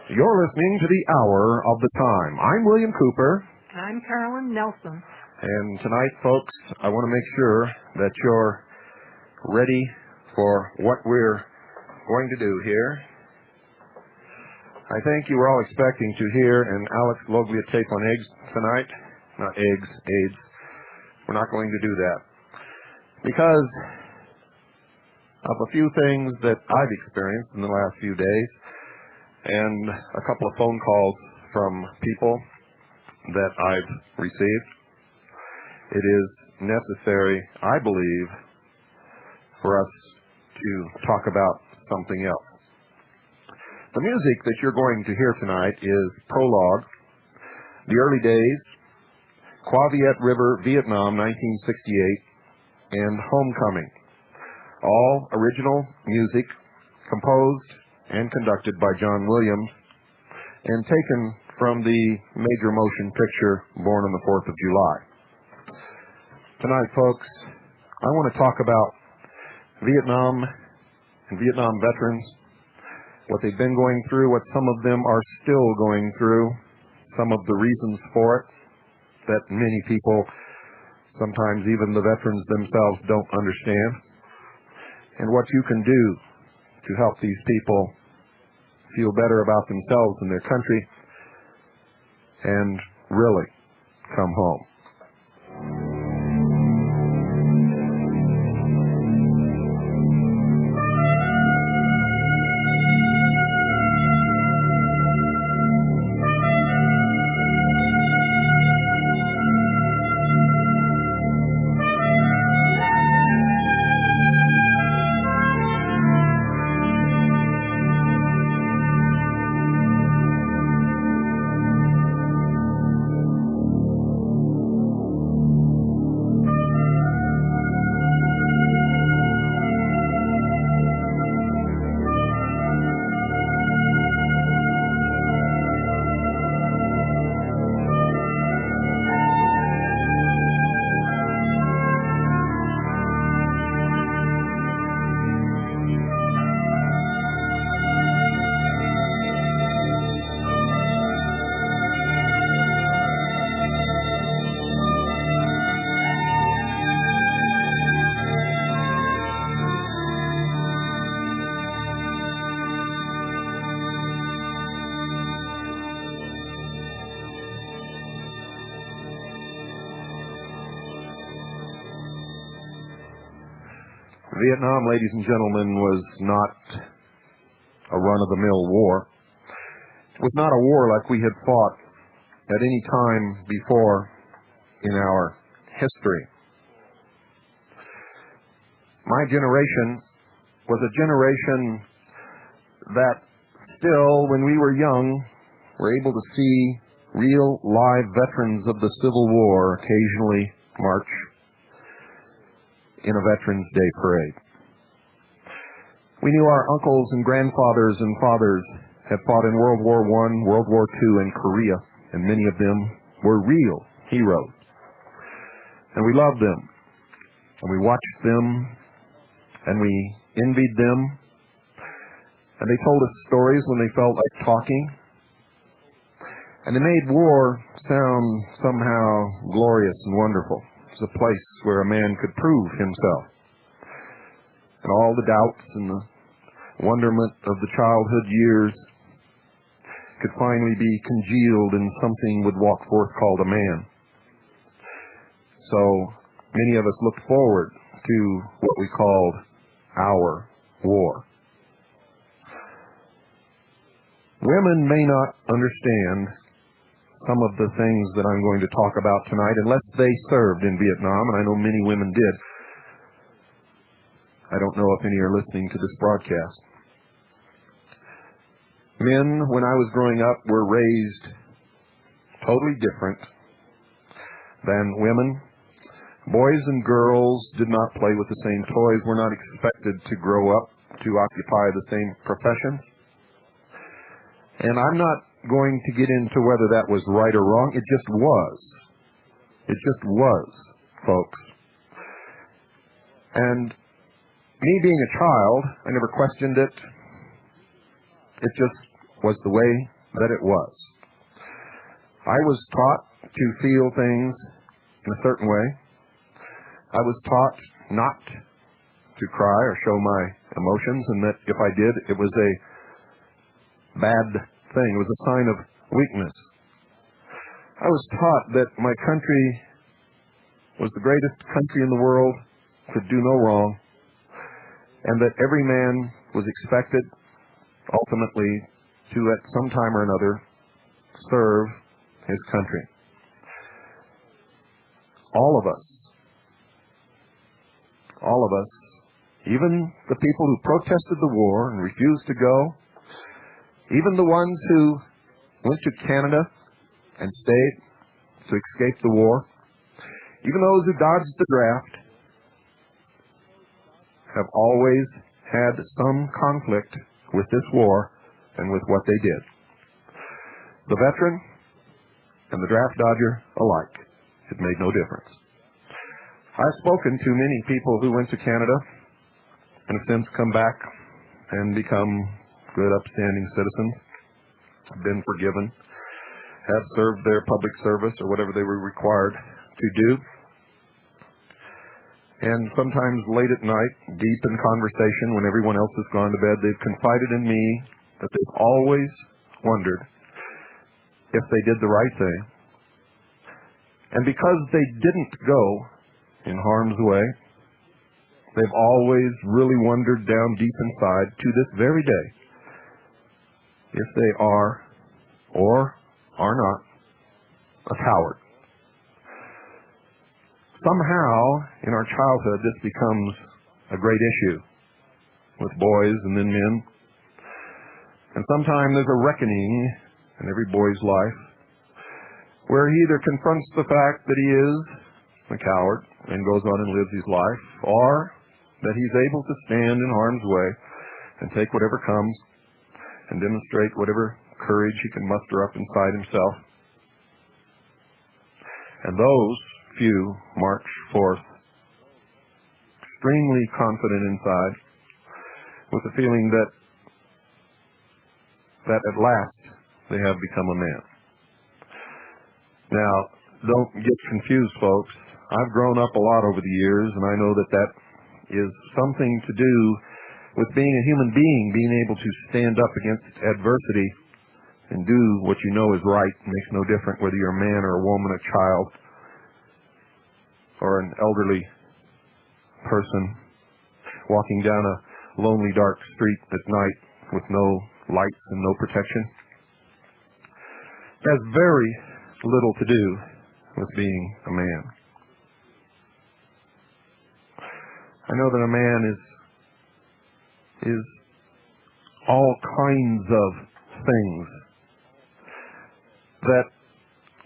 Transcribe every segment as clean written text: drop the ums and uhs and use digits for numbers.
You're listening to the Hour of the Time. I'm William Cooper. I'm Carolyn Nelson. And tonight, folks, I want to make sure that you're ready for what we're going to do here. I think you were all expecting to hear an Alex Loglia tape on eggs tonight. Not eggs, AIDS. We're not going to do that. Because of a few things that I've experienced in the last few days, and a couple of phone calls from people that I've received, it is necessary, I believe, for us to talk about something else. The music that you're going to hear tonight is Prologue, The Early Days, Qua Viet River, Vietnam, 1968, and Homecoming. All original music composed and conducted by John Williams and taken from the major motion picture Born on the 4th of July. Tonight, folks, I want to talk about Vietnam and Vietnam veterans, what they've been going through, what some of them are still going through, some of the reasons for it that many people, sometimes even the veterans themselves, don't understand, and what you can do to help these people feel better about themselves and their country and really come home. Vietnam, ladies and gentlemen, was not a run-of-the-mill war. It was not a war like we had fought at any time before in our history. My generation was a generation that still, when we were young, were able to see real live veterans of the Civil War occasionally march in a Veterans Day parade. We knew our uncles and grandfathers and fathers had fought in World War I, World War II, and Korea, and many of them were real heroes. And we loved them, and we watched them, and we envied them, and they told us stories when they felt like talking, and they made war sound somehow glorious and wonderful. It was a place where a man could prove himself. And all the doubts and the wonderment of the childhood years could finally be congealed in something would walk forth called a man. So many of us looked forward to what we called our war. Women may not understand some of the things that I'm going to talk about tonight unless they served in Vietnam, and I know many women did. I don't know if any are listening to this broadcast. Men, when I was growing up, were raised totally different than women. Boys and girls did not play with the same toys, were not expected to grow up to occupy the same professions. And I'm not going to get into whether that was right or wrong. It just was. It just was, folks. And me being a child, I never questioned it. It just was the way that it was. I was taught to feel things in a certain way. I was taught not to cry or show my emotions, and that if I did, it was a bad thing. It was a sign of weakness. I was taught that my country was the greatest country in the world, could do no wrong, and that every man was expected, ultimately, to at some time or another serve his country. All of us, even the people who protested the war and refused to go, even the ones who went to Canada and stayed to escape the war, even those who dodged the draft, have always had some conflict with this war and with what they did. The veteran and the draft dodger alike. It made no difference. I've spoken to many people who went to Canada and have since come back and become good, upstanding citizens, have been forgiven, have served their public service or whatever they were required to do. And sometimes late at night, deep in conversation, when everyone else has gone to bed, they've confided in me that they've always wondered if they did the right thing. And because they didn't go in harm's way, they've always really wondered down deep inside to this very day if they are or are not a coward. Somehow, in our childhood, this becomes a great issue with boys and then men. And sometimes there's a reckoning in every boy's life where he either confronts the fact that he is a coward and goes on and lives his life, or that he's able to stand in harm's way and take whatever comes and demonstrate whatever courage he can muster up inside himself. And those few march forth extremely confident inside with the feeling that at last they have become a man. Now, don't get confused, folks. I've grown up a lot over the years, and I know that that is something to do with being a human being, being able to stand up against adversity and do what you know is right. It makes no difference whether you're a man or a woman, a child, or an elderly person walking down a lonely, dark street at night with no lights and no protection. It has very little to do with being a man. I know that a man is all kinds of things, that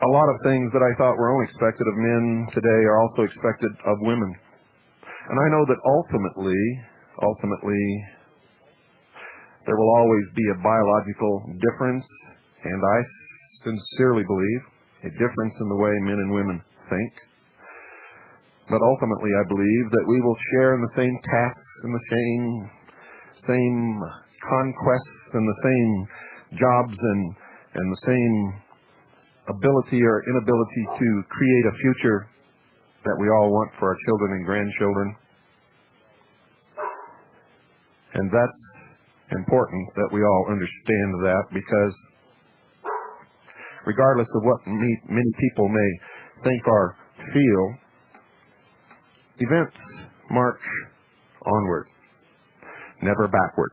a lot of things that I thought were only expected of men today are also expected of women. And I know that ultimately, there will always be a biological difference, and I sincerely believe a difference in the way men and women think. But ultimately, I believe that we will share in the same tasks and the same conquests and the same jobs and the same ability or inability to create a future that we all want for our children and grandchildren. And that's important that we all understand that, because regardless of what many people may think or feel, Events march onward, never backward.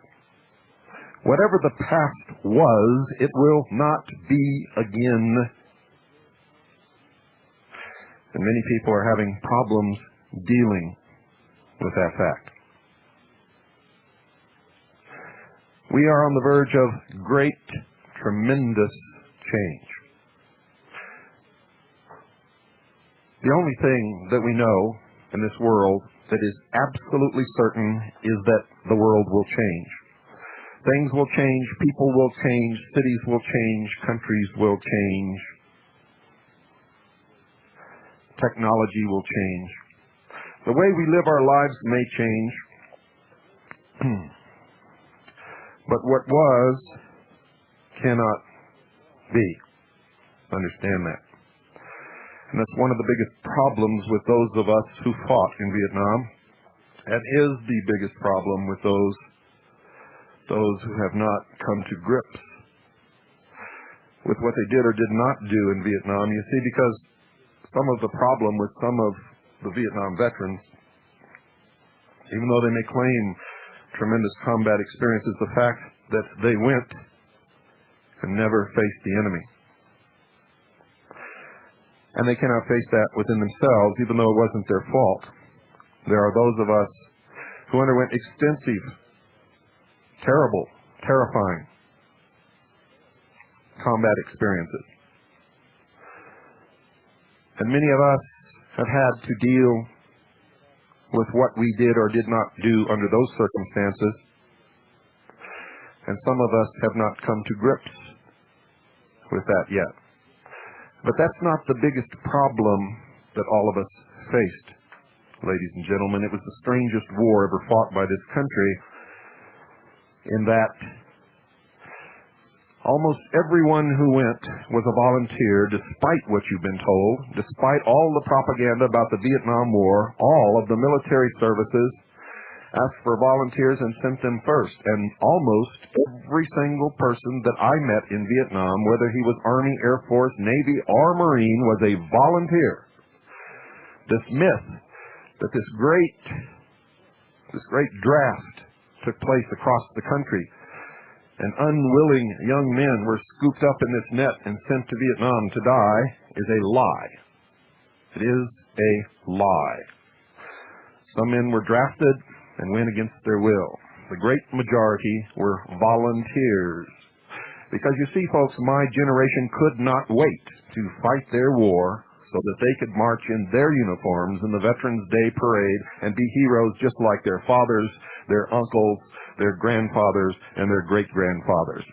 Whatever the past was, it will not be again. And many people are having problems dealing with that fact. We are on the verge of great, tremendous change. The only thing that we know in this world that is absolutely certain is that the world will change. Things will change, people will change, cities will change, countries will change. Technology will change. The way we live our lives may change. But what was cannot be. Understand that. And that's one of the biggest problems with those of us who fought in Vietnam. And is the biggest problem with those who have not come to grips with what they did or did not do in Vietnam. You see, because some of the problem with some of the Vietnam veterans, even though they may claim tremendous combat experience, is the fact that they went and never faced the enemy. And they cannot face that within themselves, even though it wasn't their fault. There are those of us who underwent extensive, terrible, terrifying combat experiences. And many of us have had to deal with what we did or did not do under those circumstances. And some of us have not come to grips with that yet. But that's not the biggest problem that all of us faced, ladies and gentlemen. It was the strangest war ever fought by this country, in that almost everyone who went was a volunteer, despite what you've been told, despite all the propaganda about the Vietnam War. All of the military services asked for volunteers and sent them first. And almost every single person that I met in Vietnam, whether he was Army, Air Force, Navy, or Marine, was a volunteer. This myth that this great draft took place across the country, and unwilling young men were scooped up in this net and sent to Vietnam to die, is a lie. It is a lie. Some men were drafted and went against their will. The great majority were volunteers. Because you see, folks, my generation could not wait to fight their war so that they could march in their uniforms in the Veterans Day Parade and be heroes just like their fathers, their uncles, their grandfathers, and their great-grandfathers.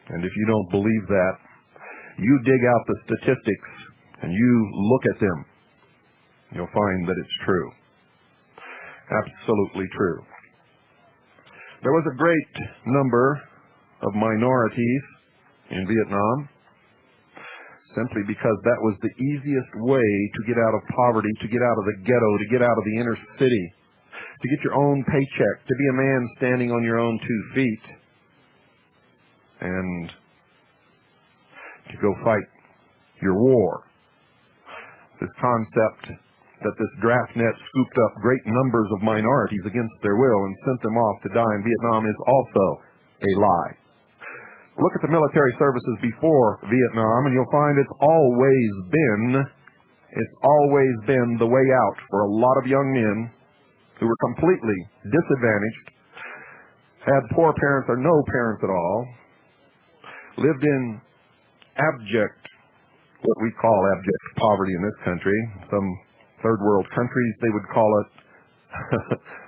And if you don't believe that, you dig out the statistics and you look at them. You'll find that it's true. Absolutely true. There was a great number of minorities in Vietnam, simply because that was the easiest way to get out of poverty, to get out of the ghetto, to get out of the inner city, to get your own paycheck, to be a man standing on your own 2 feet, and to go fight your war. This concept that this draft net scooped up great numbers of minorities against their will and sent them off to die in Vietnam is also a lie. Look at the military services before Vietnam, and you'll find it's always been the way out for a lot of young men who were completely disadvantaged, had poor parents or no parents at all, lived in what we call abject poverty in this country. Some third world countries, they would call it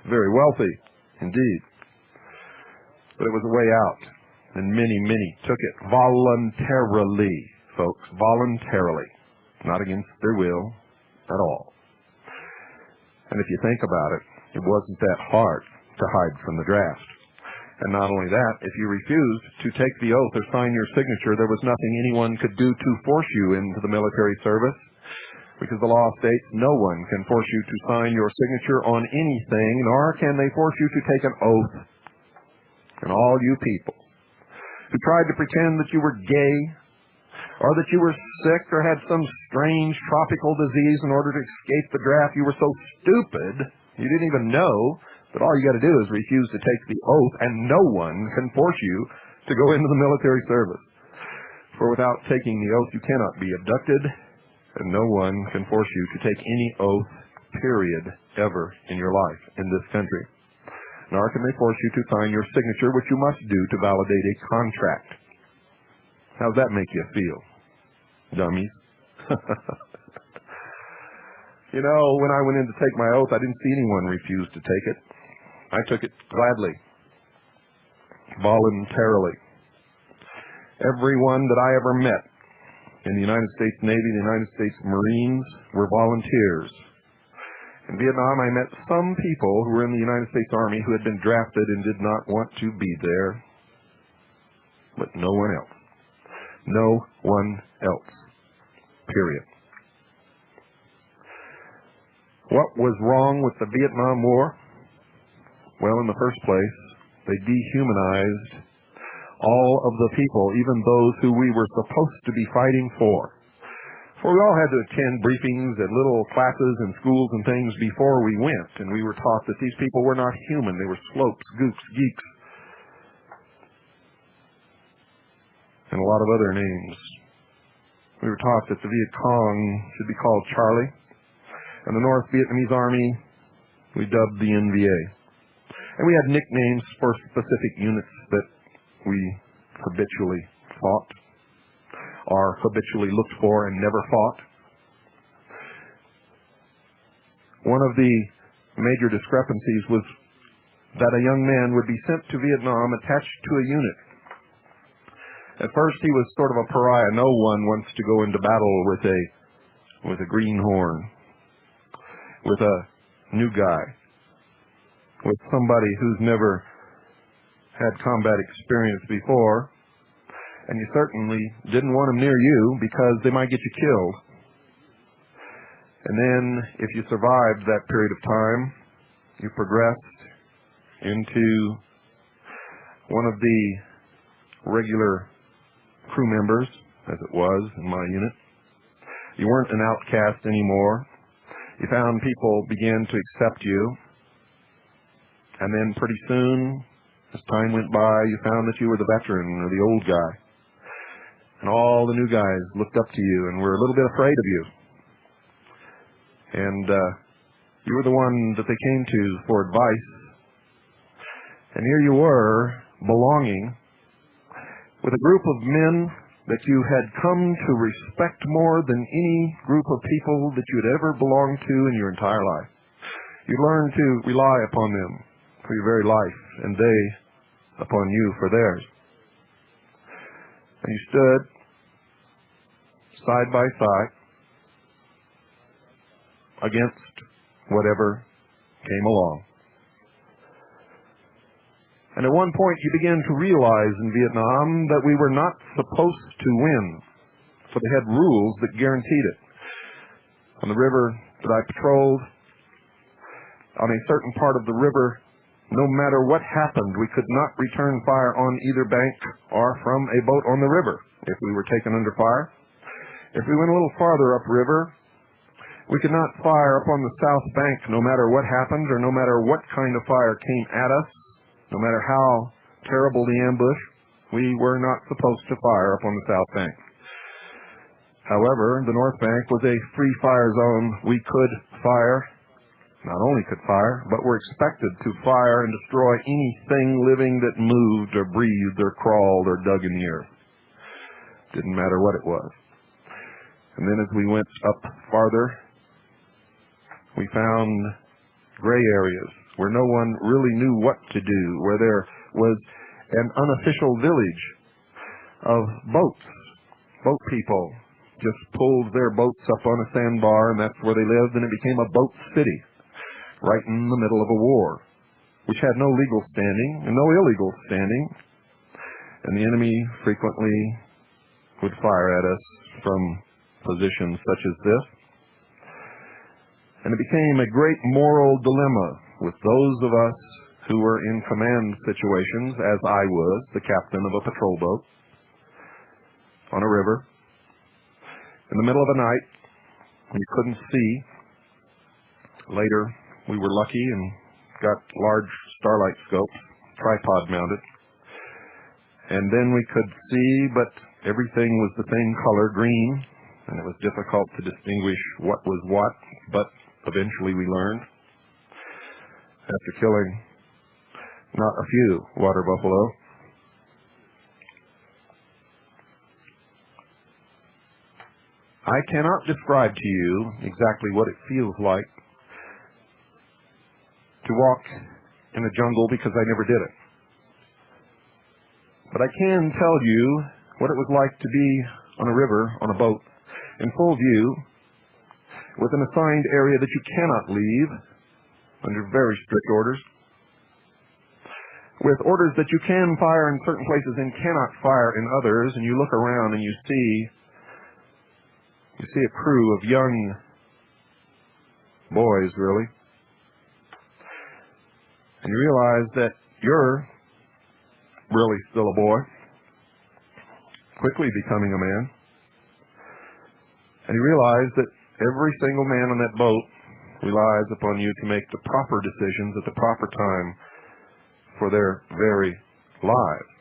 very wealthy indeed. But it was a way out. And many took it voluntarily, folks, voluntarily, not against their will at all. And if you think about it, it wasn't that hard to hide from the draft. And not only that, if you refused to take the oath or sign your signature, there was nothing anyone could do to force you into the military service, because the law states no one can force you to sign your signature on anything, nor can they force you to take an oath. And all you people who tried to pretend that you were gay or that you were sick or had some strange tropical disease in order to escape the draft. You were so stupid you didn't even know that all you got to do is refuse to take the oath, and no one can force you to go into the military service. For without taking the oath, you cannot be abducted, and no one can force you to take any oath, period, ever in your life in this country. Nor can they force you to sign your signature, which you must do to validate a contract. How does that make you feel, dummies? You know, when I went in to take my oath, I didn't see anyone refuse to take it. I took it gladly, voluntarily. Everyone that I ever met in the United States Navy, the United States Marines, were volunteers. In Vietnam, I met some people who were in the United States Army who had been drafted and did not want to be there, but no one else. No one else. Period. What was wrong with the Vietnam War? Well, in the first place, they dehumanized all of the people, even those who we were supposed to be fighting for. For we all had to attend briefings at little classes and schools and things before we went, and we were taught that these people were not human. They were slopes, gooks, geeks, and a lot of other names. We were taught that the Viet Cong should be called Charlie, and the North Vietnamese Army we dubbed the NVA. And we had nicknames for specific units that we habitually fought, or habitually looked for and never fought. One of the major discrepancies was that a young man would be sent to Vietnam attached to a unit. At first he was sort of a pariah. No one wants to go into battle with a greenhorn, with a new guy, with somebody who's never had combat experience before, and you certainly didn't want them near you because they might get you killed. And then, if you survived that period of time, you progressed into one of the regular crew members, as it was in my unit. You weren't an outcast anymore. You found people began to accept you, and then pretty soon, as time went by, you found that you were the veteran or the old guy. And all the new guys looked up to you and were a little bit afraid of you. And you were the one that they came to for advice. And here you were, belonging with a group of men that you had come to respect more than any group of people that you had ever belonged to in your entire life. You learned to rely upon them for your very life, and they upon you for theirs. And you stood side by side against whatever came along. And at one point you began to realize in Vietnam that we were not supposed to win, for they had rules that guaranteed it. On the river that I patrolled, on a certain part of the river, no matter what happened, we could not return fire on either bank or from a boat on the river if we were taken under fire. If we went a little farther upriver, we could not fire upon the south bank no matter what happened or no matter what kind of fire came at us, no matter how terrible the ambush. We were not supposed to fire upon the south bank. However, the north bank was a free fire zone. We could fire. Not only could fire, but were expected to fire and destroy anything living that moved or breathed or crawled or dug in the earth. Didn't matter what it was. And then as we went up farther, we found gray areas where no one really knew what to do, where there was an unofficial village of boats. Boat people just pulled their boats up on a sandbar, and that's where they lived, and it became a boat city, right in the middle of a war, which had no legal standing and no illegal standing. And the enemy frequently would fire at us from positions such as this. And it became a great moral dilemma with those of us who were in command situations, as I was, the captain of a patrol boat on a river. in the middle of the night. We couldn't see. Later, we were lucky and got large starlight scopes, tripod mounted. And then we could see, but everything was the same color, green, and it was difficult to distinguish what was what, but eventually we learned, after killing not a few water buffalo. I cannot describe to you exactly what it feels like to walk in the jungle because I never did it. But I can tell you what it was like to be on a river, on a boat, in full view, with an assigned area that you cannot leave, under very strict orders, with orders that you can fire in certain places and cannot fire in others, and you look around and you see a crew of young boys, really, and you realize that you're really still a boy, quickly becoming a man, and you realize that every single man on that boat relies upon you to make the proper decisions at the proper time for their very lives.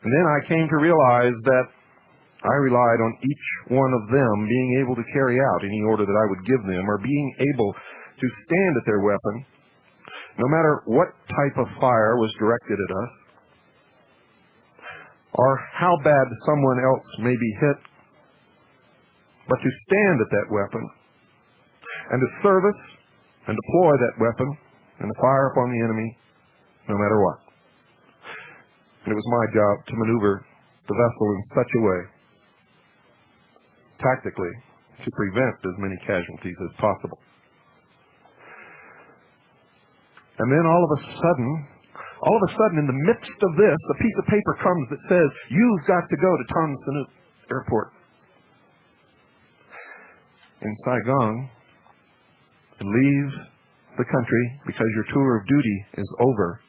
And then I came to realize that I relied on each one of them being able to carry out any order that I would give them, or being able to stand at their weapon, no matter what type of fire was directed at us, or how bad someone else may be hit, but to stand at that weapon, and to service and deploy that weapon, and to fire upon the enemy, no matter what. And it was my job to maneuver the vessel in such a way, tactically, to prevent as many casualties as possible. And then all of a sudden, in the midst of this, a piece of paper comes that says, you've got to go to Tan Son Nhut Airport in Saigon and leave the country because your tour of duty is over.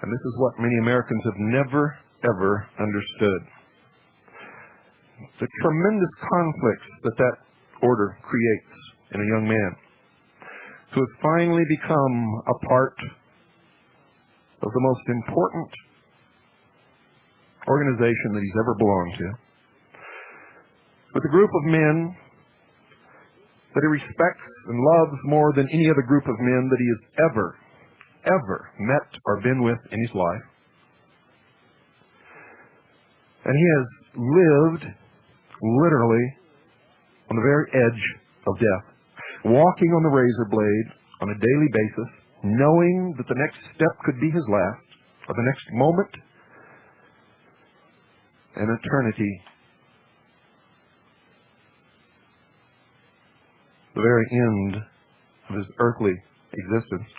And this is what many Americans have never, ever understood. The tremendous conflicts that order creates in a young man who has finally become a part of the most important organization that he's ever belonged to, with a group of men that he respects and loves more than any other group of men that he has ever met or been with in his life. And he has lived literally on the very edge of death, walking on the razor blade on a daily basis, knowing that the next step could be his last, or the next moment, an eternity, the very end of his earthly existence.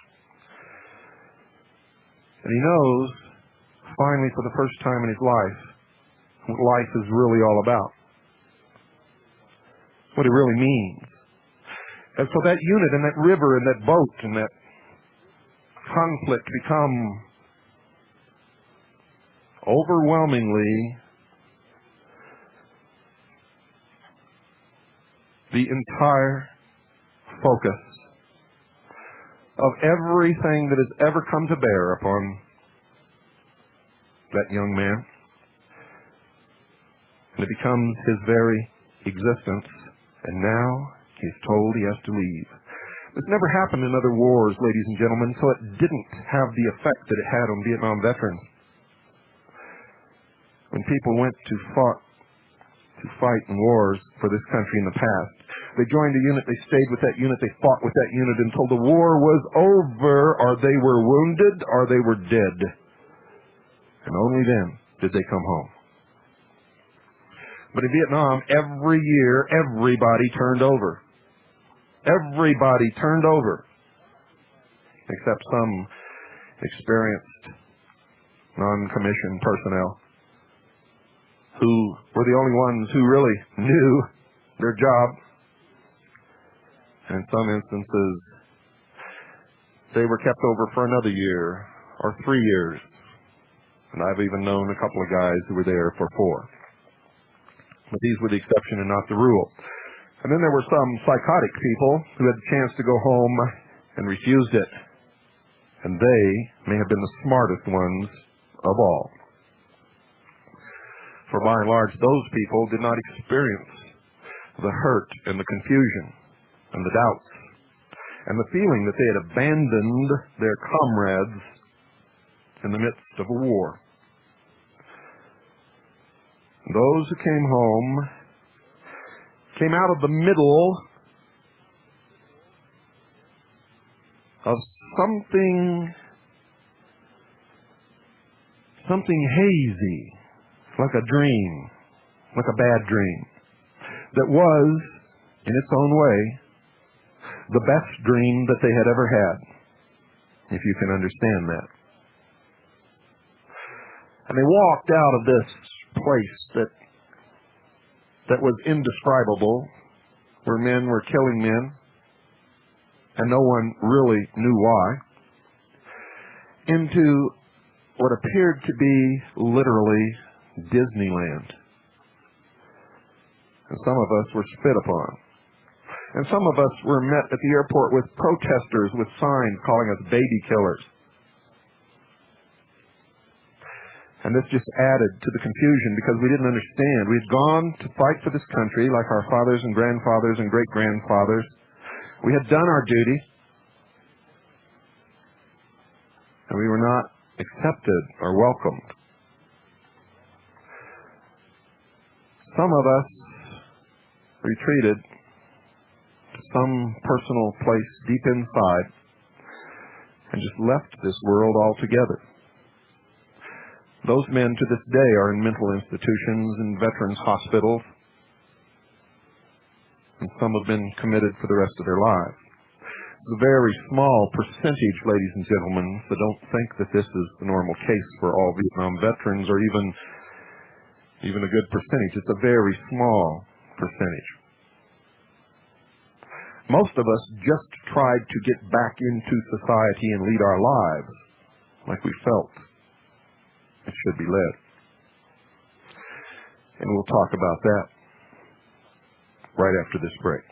And he knows, finally, for the first time in his life, what life is really all about, what it really means. And so that unit and that river and that boat and that conflict become overwhelmingly the entire focus of everything that has ever come to bear upon that young man. And it becomes his very existence. And now he's told he has to leave. This never happened in other wars, ladies and gentlemen, so it didn't have the effect that it had on Vietnam veterans. When people went to fight in wars for this country in the past, they joined a unit, they stayed with that unit, they fought with that unit until the war was over, or they were wounded, or they were dead. And only then did they come home. But in Vietnam, every year, everybody turned over. Everybody turned over, except some experienced non-commissioned personnel who were the only ones who really knew their job. And in some instances, they were kept over for another year or 3 years. And I've even known a couple of guys who were there for 4. But these were the exception and not the rule. And then there were some psychotic people who had the chance to go home and refused it. And they may have been the smartest ones of all. For by and large, those people did not experience the hurt and the confusion and the doubts and the feeling that they had abandoned their comrades in the midst of a war. Those who came home came out of the middle of something hazy, like a dream, like a bad dream, that was, in its own way, the best dream that they had ever had, if you can understand that. And they walked out of this place that was indescribable, where men were killing men, and no one really knew why, into what appeared to be literally Disneyland. And some of us were spit upon. And some of us were met at the airport with protesters with signs calling us baby killers. And this just added to the confusion because we didn't understand. We had gone to fight for this country like our fathers and grandfathers and great-grandfathers. We had done our duty. And we were not accepted or welcomed. Some of us retreated to some personal place deep inside and just left this world altogether. Those men to this day are in mental institutions and veterans hospitals, and some have been committed for the rest of their lives. It's a very small percentage, ladies and gentlemen, so don't think that this is the normal case for all Vietnam veterans or even a good percentage. It's a very small percentage. Most of us just tried to get back into society and lead our lives like we felt it should be led. And we'll talk about that right after this break.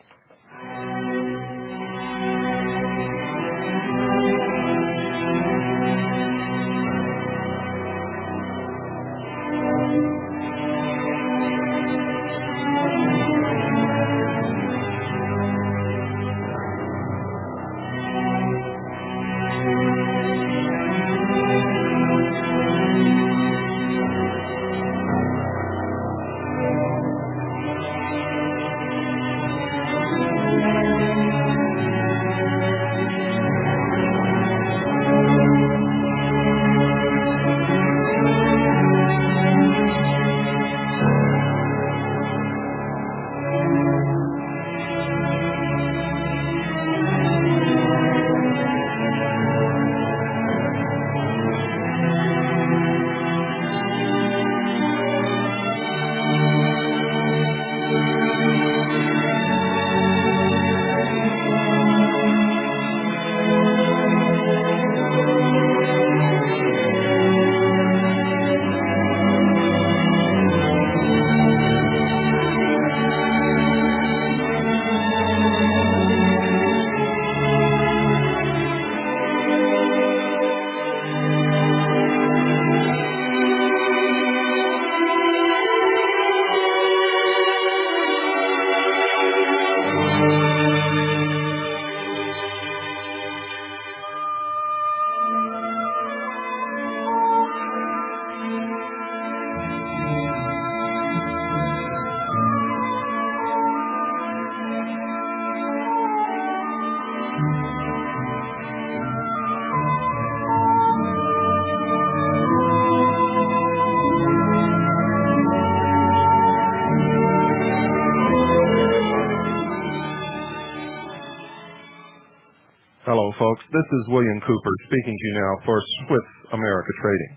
Hello, folks. This is William Cooper speaking to you now for Swiss America Trading.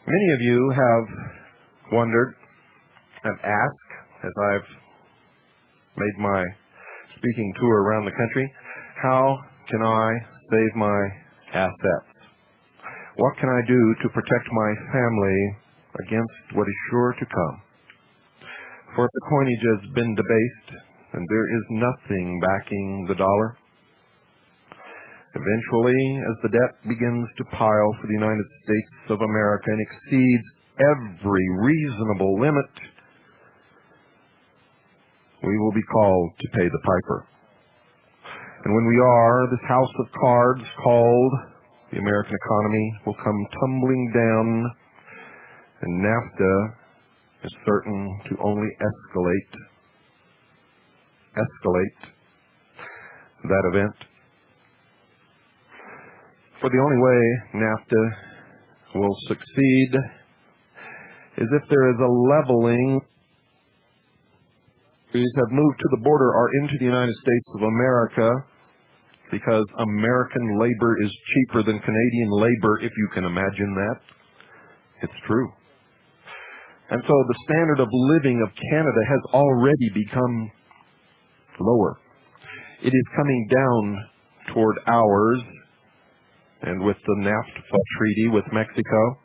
Many of you have wondered and asked, as I've made my speaking tour around the country, how can I save my assets? What can I do to protect my family against what is sure to come? For if the coinage has been debased and there is nothing backing the dollar, eventually, as the debt begins to pile for the United States of America and exceeds every reasonable limit, we will be called to pay the piper. And when we are, this house of cards called the American economy will come tumbling down, and NAFTA is certain to only escalate that event. For the only way NAFTA will succeed is if there is a leveling. These have moved to the border or into the United States of America because American labor is cheaper than Canadian labor, if you can imagine that. It's true. And so the standard of living of Canada has already become lower. It is coming down toward ours, and with the NAFTA treaty with Mexico,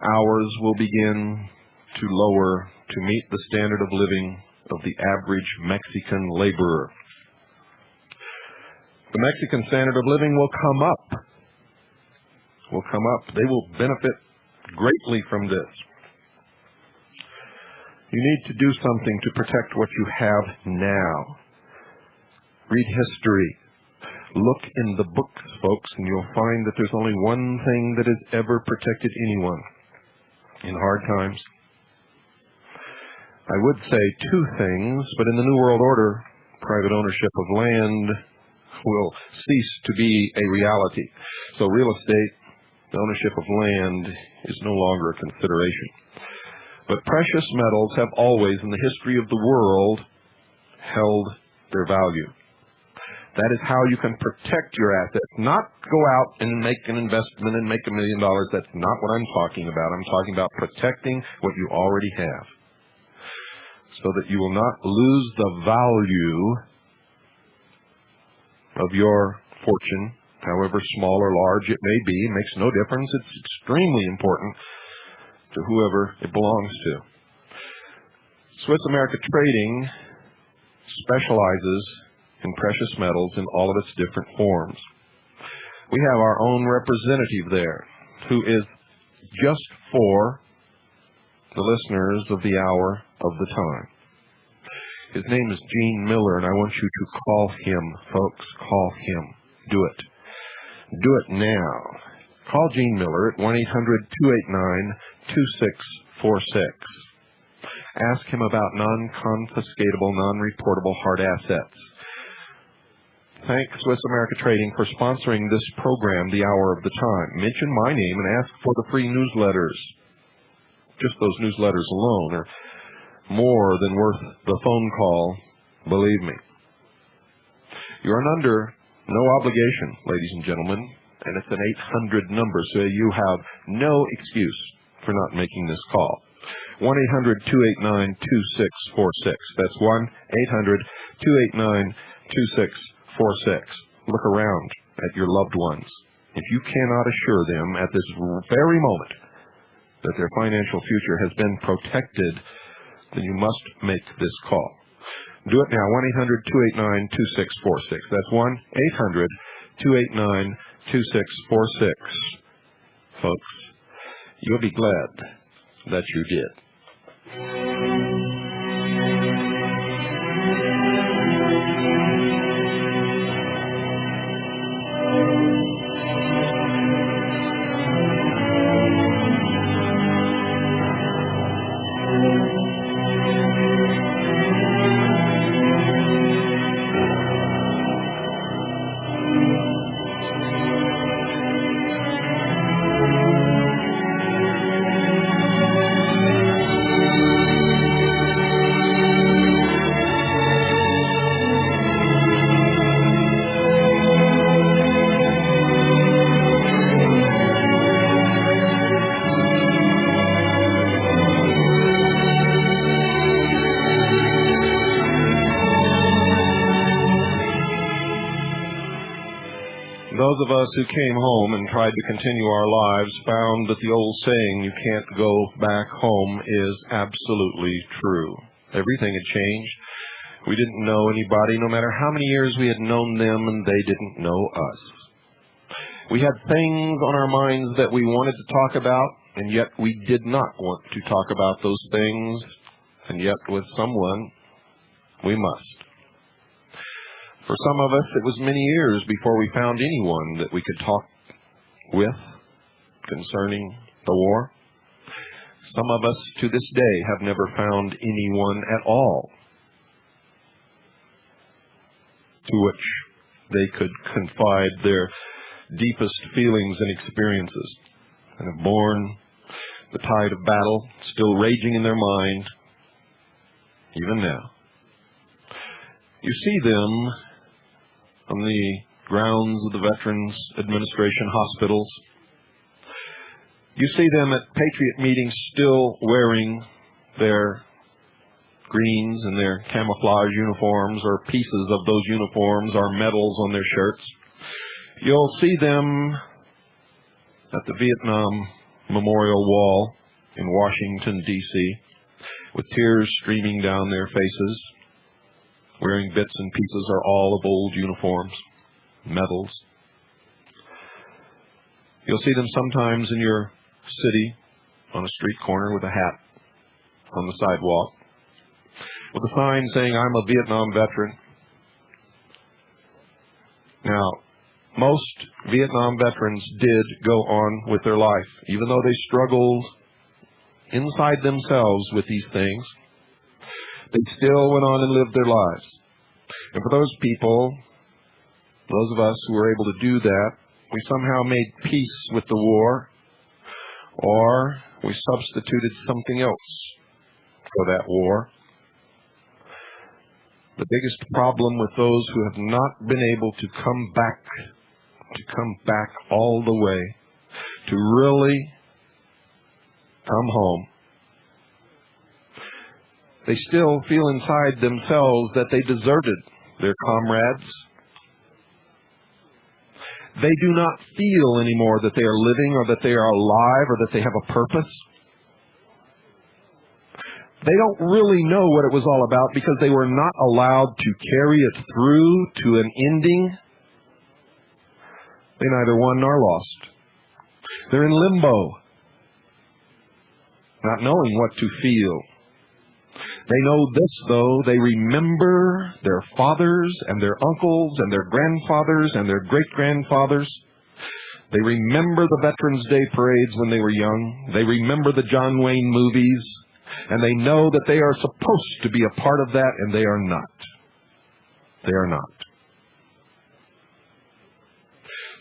ours will begin to lower to meet the standard of living of the average Mexican laborer. The Mexican standard of living will come up. They will benefit greatly from this. You need to do something to protect what you have now. Read history. Look in the books, folks, and you'll find that there's only one thing that has ever protected anyone in hard times. I would say two things, but in the New World Order, private ownership of land will cease to be a reality. So real estate, the ownership of land, is no longer a consideration. But precious metals have always, in the history of the world, held their value. That is how you can protect your assets, not go out and make an investment and make $1 million. That's not what I'm talking about. I'm talking about protecting what you already have, so that you will not lose the value of your fortune, however small or large it may be. It makes no difference. It's extremely important to whoever it belongs to. Swiss America Trading specializes in precious metals in all of its different forms. We have our own representative there who is just for the listeners of the hour of the time. His name is Gene Miller, and I want you to call him, folks. Call him. Do it. Do it now. Call Gene Miller at 1-800-289-2646. Ask him about non-confiscatable, non-reportable hard assets. Thank Swiss America Trading for sponsoring this program, The Hour of the Time. Mention my name and ask for the free newsletters. Just those newsletters alone are more than worth the phone call, believe me. You're under no obligation, ladies and gentlemen, and it's an 800 number, so you have no excuse for not making this call. 1-800-289-2646. That's 1-800-289-2646. Look around at your loved ones. If you cannot assure them at this very moment that their financial future has been protected, then you must make this call. Do it now, 1-800-289-2646. That's 1-800-289-2646. Folks, you'll be glad that you did. those of us who came home and tried to continue our lives found that the old saying, "you can't go back home," is absolutely true. Everything had changed. We didn't know anybody, no matter how many years we had known them, and they didn't know us. We had things on our minds that we wanted to talk about, and yet we did not want to talk about those things, and yet with someone we must. For some of us, it was many years before we found anyone that we could talk with concerning the war. Some of us to this day have never found anyone at all to which they could confide their deepest feelings and experiences, and have borne the tide of battle still raging in their mind even now. You see them on the grounds of the Veterans Administration hospitals. You see them at Patriot meetings still wearing their greens and their camouflage uniforms, or pieces of those uniforms, or medals on their shirts. You'll see them at the Vietnam Memorial Wall in Washington, D.C., with tears streaming down their faces, wearing bits and pieces or all of old uniforms, medals. You'll see them sometimes in your city on a street corner with a hat on the sidewalk, with a sign saying, "I'm a Vietnam veteran." Now, most Vietnam veterans did go on with their life, even though they struggled inside themselves with these things. They still went on and lived their lives. And for those people, those of us who were able to do that, we somehow made peace with the war, or we substituted something else for that war. The biggest problem with those who have not been able to come back all the way, to really come home, they still feel inside themselves that they deserted their comrades. They do not feel anymore that they are living, or that they are alive, or that they have a purpose. They don't really know what it was all about, because they were not allowed to carry it through to an ending. They neither won nor lost. They're in limbo, not knowing what to feel. They know this, though: they remember their fathers and their uncles and their grandfathers and their great-grandfathers. They remember the Veterans Day parades when they were young. They remember the John Wayne movies. And they know that they are supposed to be a part of that, and they are not. They are not.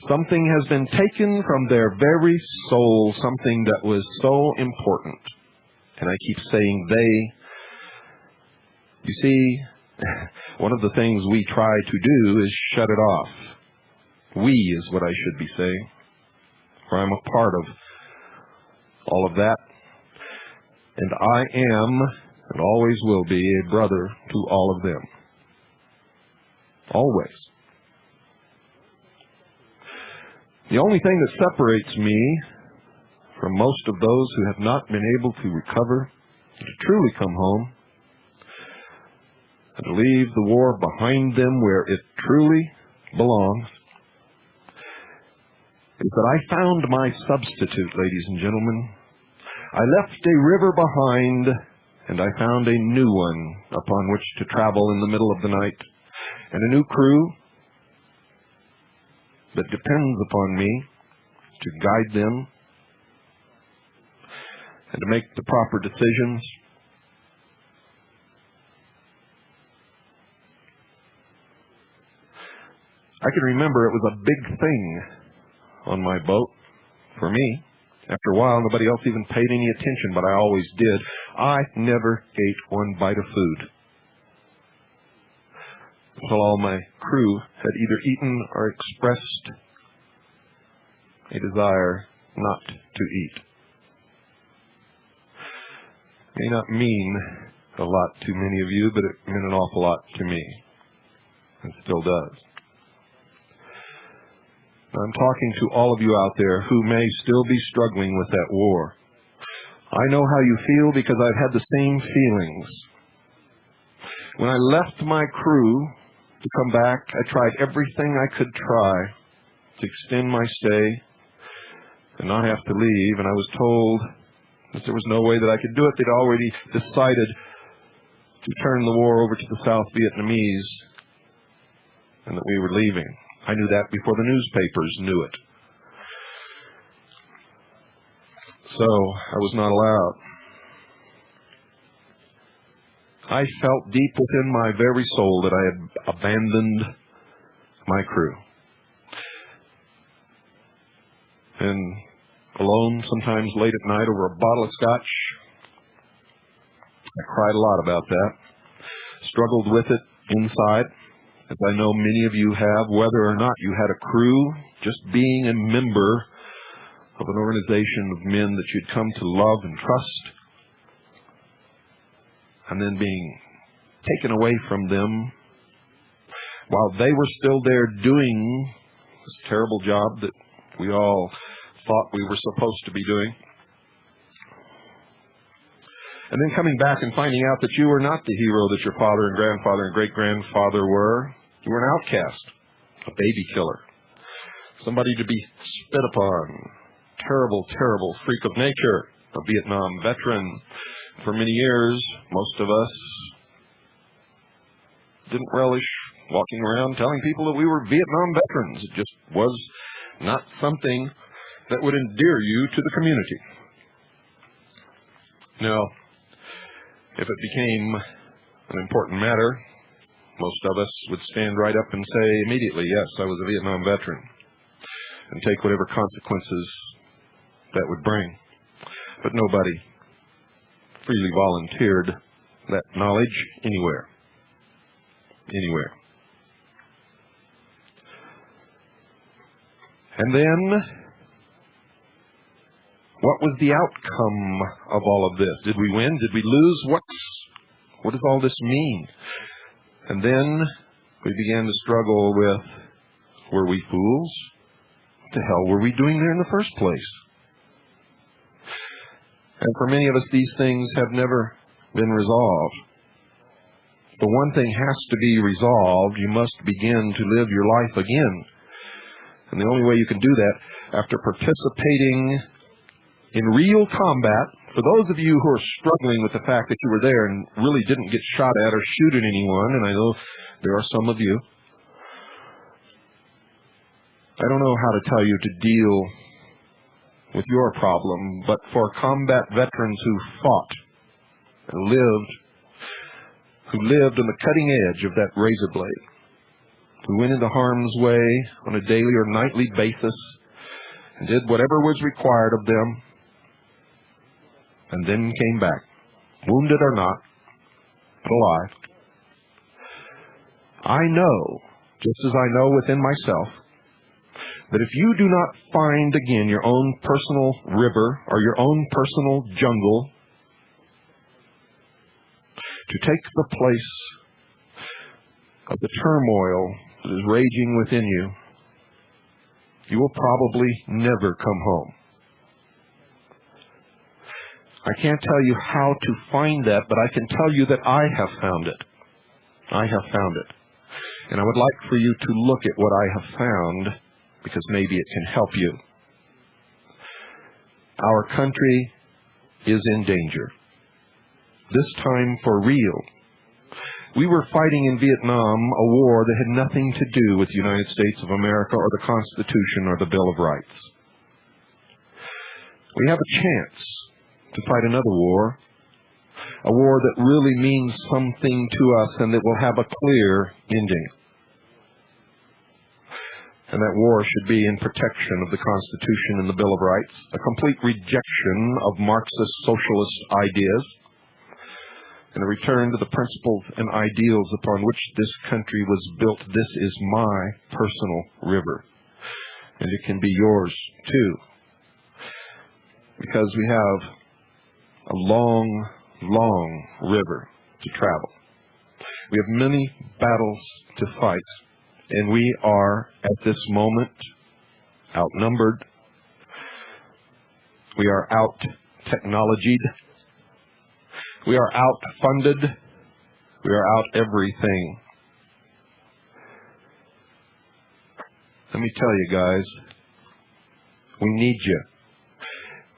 Something has been taken from their very soul, something that was so important. And I keep saying they. You see, one of the things we try to do is shut it off. We is what I should be saying, for I'm a part of all of that. And I am, and always will be, a brother to all of them. Always. The only thing that separates me from most of those who have not been able to recover, to truly come home, and to leave the war behind them where it truly belongs, is that I found my substitute, ladies and gentlemen. I left a river behind, and I found a new one upon which to travel in the middle of the night, and a new crew that depends upon me to guide them and to make the proper decisions. I can remember it was a big thing on my boat for me. After a while, nobody else even paid any attention, but I always did. I never ate one bite of food until all my crew had either eaten or expressed a desire not to eat. It may not mean a lot to many of you, but it meant an awful lot to me. It still does. I'm talking to all of you out there who may still be struggling with that war. I know how you feel because I've had the same feelings. When I left my crew to come back, I tried everything I could try to extend my stay and not have to leave, and I was told that there was no way that I could do it. They'd already decided to turn the war over to the South Vietnamese and that we were leaving. I knew that before the newspapers knew it. So I was not allowed. I felt deep within my very soul that I had abandoned my crew. And alone, sometimes late at night over a bottle of scotch, I cried a lot about that. Struggled with it inside, as I know many of you have, whether or not you had a crew, just being a member of an organization of men that you'd come to love and trust, and then being taken away from them while they were still there doing this terrible job that we all thought we were supposed to be doing. And then coming back and finding out that you were not the hero that your father and grandfather and great-grandfather were. You were an outcast, a baby killer, somebody to be spit upon, terrible, terrible freak of nature, a Vietnam veteran. For many years, most of us didn't relish walking around telling people that we were Vietnam veterans. It just was not something that would endear you to the community. Now, if it became an important matter, most of us would stand right up and say immediately, yes, I was a Vietnam veteran, and take whatever consequences that would bring. But nobody freely volunteered that knowledge anywhere. Anywhere. And then, what was the outcome of all of this? Did we win? Did we lose? What does all this mean? And then we began to struggle with, were we fools? What the hell were we doing there in the first place? And for many of us, these things have never been resolved. But one thing has to be resolved. You must begin to live your life again. And the only way you can do that, after participating in real combat, for those of you who are struggling with the fact that you were there and really didn't get shot at or shoot at anyone, and I know there are some of you, I don't know how to tell you to deal with your problem, but for combat veterans who fought and lived, who lived on the cutting edge of that razor blade, who went into harm's way on a daily or nightly basis and did whatever was required of them, and then came back, wounded or not, but alive. I know, just as I know within myself, that if you do not find again your own personal river or your own personal jungle to take the place of the turmoil that is raging within you, you will probably never come home. I can't tell you how to find that, but I can tell you that I have found it. I have found it. And I would like for you to look at what I have found, because maybe it can help you. Our country is in danger. This time for real. We were fighting in Vietnam a war that had nothing to do with the United States of America or the Constitution or the Bill of Rights. We have a chance to fight another war, a war that really means something to us and that will have a clear ending. And that war should be in protection of the Constitution and the Bill of Rights, a complete rejection of Marxist socialist ideas, and a return to the principles and ideals upon which this country was built. This is my personal river, and it can be yours too, because we have a long, long river to travel. We have many battles to fight, and we are, at this moment, outnumbered. We are out-technologied. We are out-funded. We are out everything. Let me tell you guys, we need you.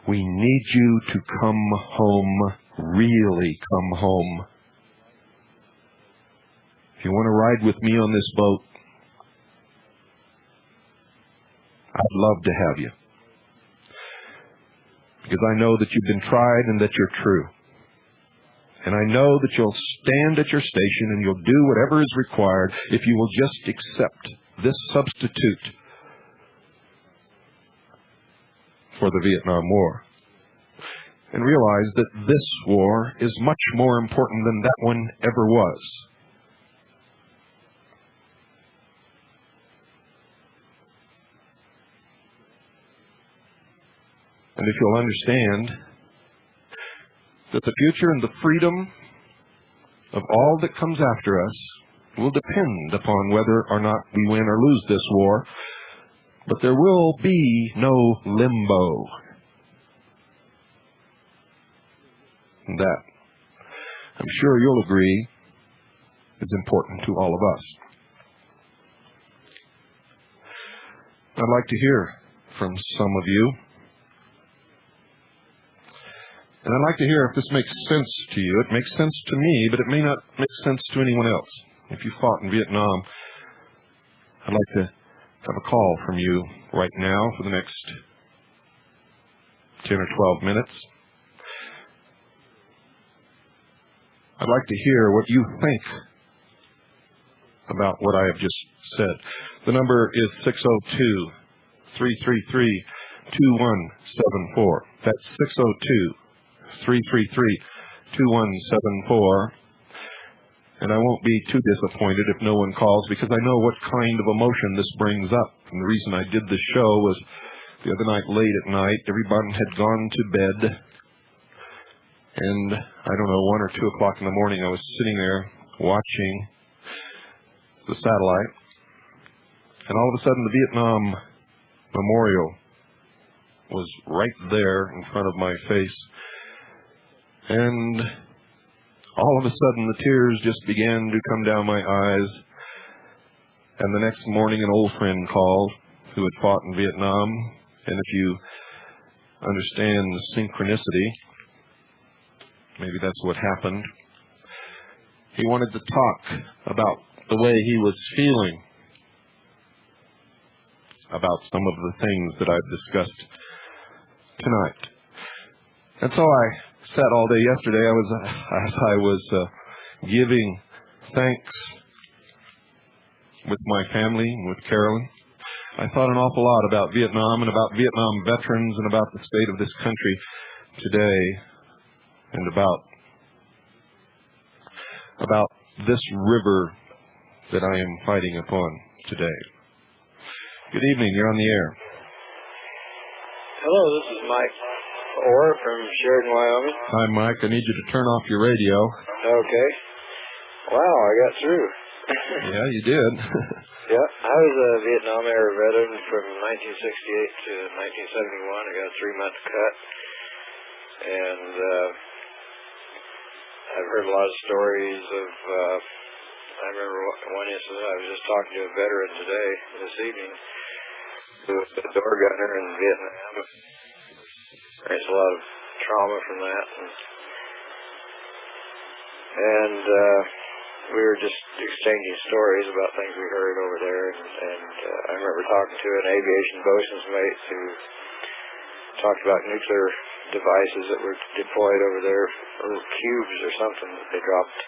We need you to come home, really come home. If you want to ride with me on this boat, I'd love to have you. Because I know that you've been tried and that you're true. And I know that you'll stand at your station and you'll do whatever is required if you will just accept this substitute for the Vietnam War. And realize that this war is much more important than that one ever was. And if you'll understand that the future and the freedom of all that comes after us will depend upon whether or not we win or lose this war, but there will be no limbo. And that, I'm sure you'll agree, is important to all of us. I'd like to hear from some of you. And I'd like to hear if this makes sense to you. It makes sense to me, but it may not make sense to anyone else. If you fought in Vietnam, I'd like to have a call from you right now for the next 10 or 12 minutes. I'd like to hear what you think about what I have just said. The number is 602-333-2174. That's 602-333-2174. And I won't be too disappointed if no one calls, because I know what kind of emotion this brings up. And the reason I did this show was the other night, late at night, everyone had gone to bed. And I don't know, 1 or 2 o'clock in the morning, I was sitting there watching the satellite. And all of a sudden, the Vietnam Memorial was right there in front of my face. And all of a sudden, the tears just began to come down my eyes. And the next morning, an old friend called who had fought in Vietnam. And if you understand the synchronicity, maybe that's what happened. He wanted to talk about the way he was feeling about some of the things that I've discussed tonight. And so I sat all day yesterday. As I was giving thanks with my family and with Carolyn, I thought an awful lot about Vietnam and about Vietnam veterans and about the state of this country today, and about this river that I am fighting upon today. Good evening. You're on the air. Hello, this is Mike Orr from Sheridan, Wyoming. Hi, Mike. I need you to turn off your radio. Okay. Wow, I got through. Yeah, you did. Yeah, I was a Vietnam era veteran from 1968 to 1971. I got a 3-month cut. And I've heard a lot of stories of, I remember one incident, I was just talking to a veteran today, this evening, who was a door gunner in Vietnam. There's a lot of trauma from that. And we were just exchanging stories about things we heard over there. And I remember talking to an aviation bosun's mate who talked about nuclear devices that were deployed over there, little cubes or something that they dropped.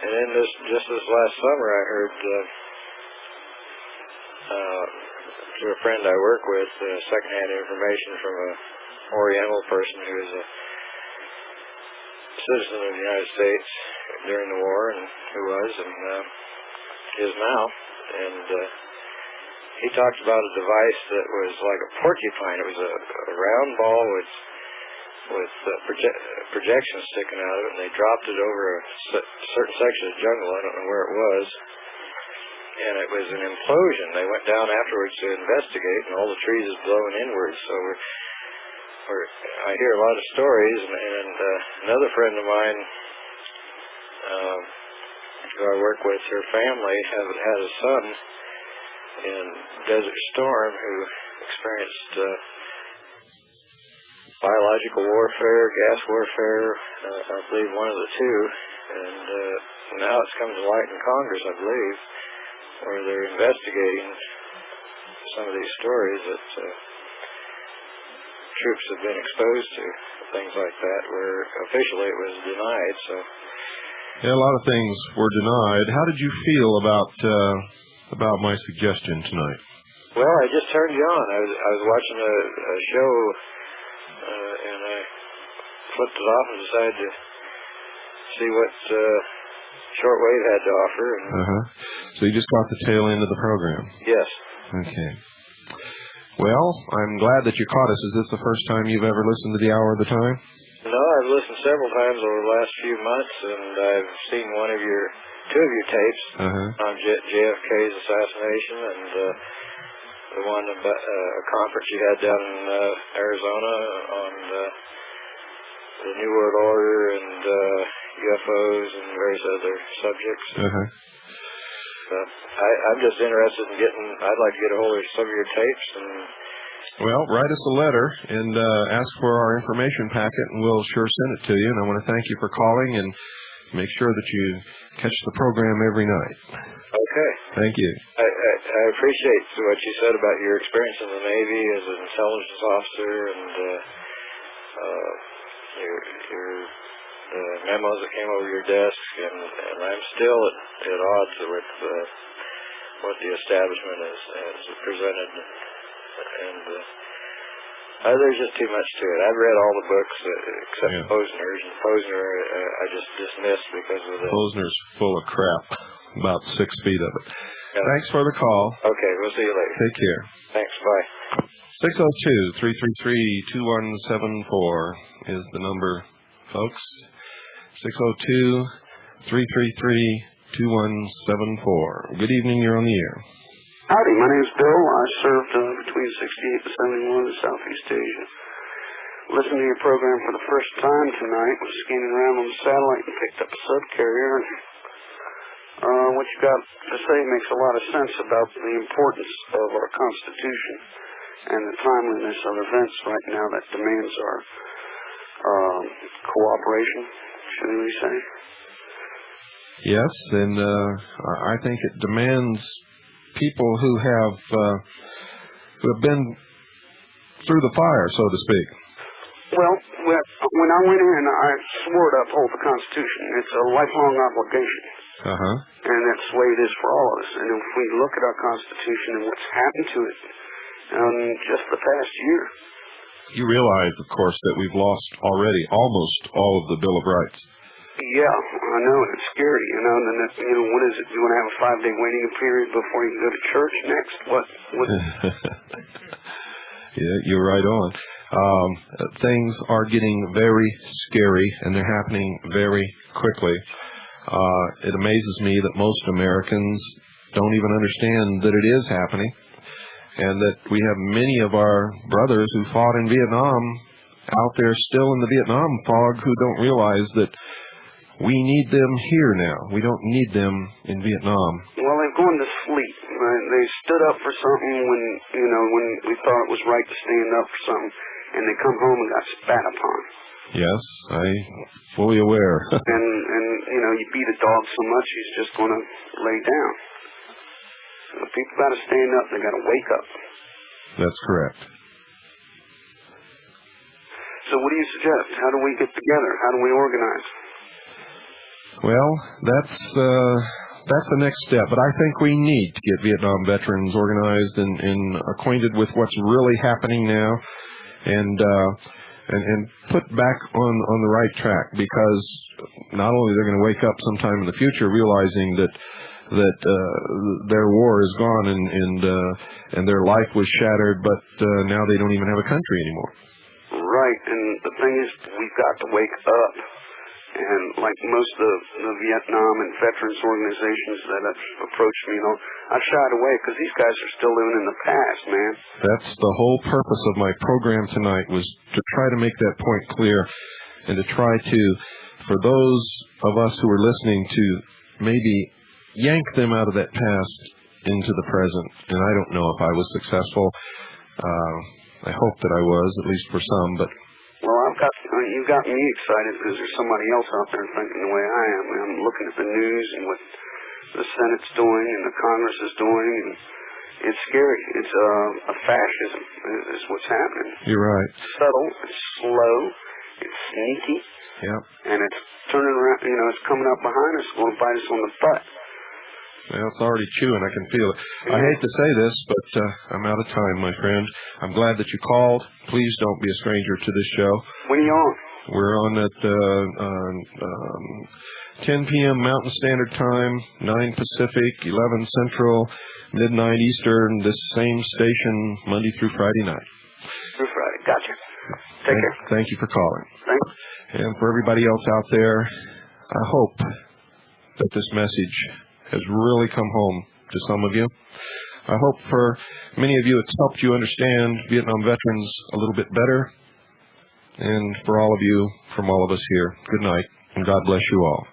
And then just this last summer, I heard through a friend I work with, secondhand information from a Oriental person who is a citizen of the United States during the war, and who was and is now. And he talked about a device that was like a porcupine. It was a round ball with projections sticking out of it, and they dropped it over a certain section of the jungle. I don't know where it was. and it was an implosion. They went down afterwards to investigate, and all the trees is blowing inwards. So I hear a lot of stories, and another friend of mine who I work with, her family had a son in Desert Storm who experienced biological warfare, gas warfare, I believe one of the two, and now it's come to light in Congress, I believe, where they're investigating some of these stories that troops have been exposed to, things like that, where officially it was denied. So yeah, a lot of things were denied. How did you feel about my suggestion tonight? Well, I just turned you on. I was watching a show, and I flipped it off and decided to see what shortwave had to offer. And So you just caught the tail end of the program? Yes. Okay. Well, I'm glad that you caught us. Is this the first time you've ever listened to the Hour of the Time? No, I've listened several times over the last few months, and I've seen two of your tapes on JFK's assassination, and the one about a conference you had down in Arizona on the New World Order and UFOs and various other subjects. I'm just interested in I'd like to get a hold of some of your tapes. Well, write us a letter and ask for our information packet, and we'll sure send it to you. And I want to thank you for calling, and make sure that you catch the program every night. Okay. Thank you. I appreciate what you said about your experience in the Navy as an intelligence officer and your memos that came over your desk, and I'm still at odds with what the establishment has presented, and there's just too much to it. I've read all the books except Posner's, and Posner I just dismissed because of the... Posner's full of crap, about 6 feet of it. Yeah. Thanks for the call. Okay, we'll see you later. Take care. Thanks, bye. 602-333-2174 is the number, folks. 602-333-2174. Good evening, you're on the air. Howdy, my name's Bill. I served between 68 to 71 in Southeast Asia. Listened to your program for the first time tonight. Was scanning around on the satellite and picked up a subcarrier. What you got to say makes a lot of sense about the importance of our Constitution and the timeliness of events right now that demands our cooperation, should we say? Yes, and I think it demands people who have been through the fire, so to speak. Well, when I went in, I swore to uphold the Constitution. It's a lifelong obligation. And that's the way it is for all of us. And if we look at our Constitution and what's happened to it just the past year. You realize, of course, that we've lost already almost all of the Bill of Rights. Yeah, I know. It's scary, and then, what is it? You want to have a 5-day waiting period before you can go to church next? What? Yeah, you're right on. Things are getting very scary, and they're happening very quickly. It amazes me that most Americans don't even understand that it is happening, and that we have many of our brothers who fought in Vietnam out there still in the Vietnam fog who don't realize that we need them here now. We don't need them in Vietnam. Well, they've gone to sleep. They stood up for something when we thought it was right to stand up for something, and they come home and got spat upon. Yes, I'm fully aware. and you beat a dog so much he's just going to lay down. So people got to stand up. They got to wake up. That's correct. So what do you suggest? How do we get together? How do we organize? Well, that's the next step. But I think we need to get Vietnam veterans organized and acquainted with what's really happening now, and put back on the right track, because not only they're going to wake up sometime in the future realizing that their war is gone and their life was shattered, but now they don't even have a country anymore. Right, and the thing is, we've got to wake up and like most of the Vietnam and veterans organizations that have approached me, I've shied away because these guys are still living in the past, man. That's the whole purpose of my program tonight, was to try to make that point clear and to try to, for those of us who are listening, to maybe yank them out of that past into the present. And I don't know if I was successful. I hope that I was, at least for some, but... Well, you got me excited because there's somebody else out there thinking the way I am. I'm looking at the news and what the Senate's doing and the Congress is doing, and it's scary. It's a fascism is what's happening. You're right. It's subtle, it's slow, it's sneaky, Yeah. and it's turning around, it's coming up behind us, going to bite us on the butt. Well, it's already chewing. I can feel it. I hate to say this, but I'm out of time, my friend. I'm glad that you called. Please don't be a stranger to this show. When are you on? We're on at 10 p.m. Mountain Standard Time, 9 Pacific, 11 Central, midnight Eastern, this same station, Monday through Friday night. Through Friday. Gotcha. Take care. Thank you for calling. Thanks. And for everybody else out there, I hope that this message has really come home to some of you. I hope for many of you it's helped you understand Vietnam veterans a little bit better. And for all of you, from all of us here, good night, and God bless you all.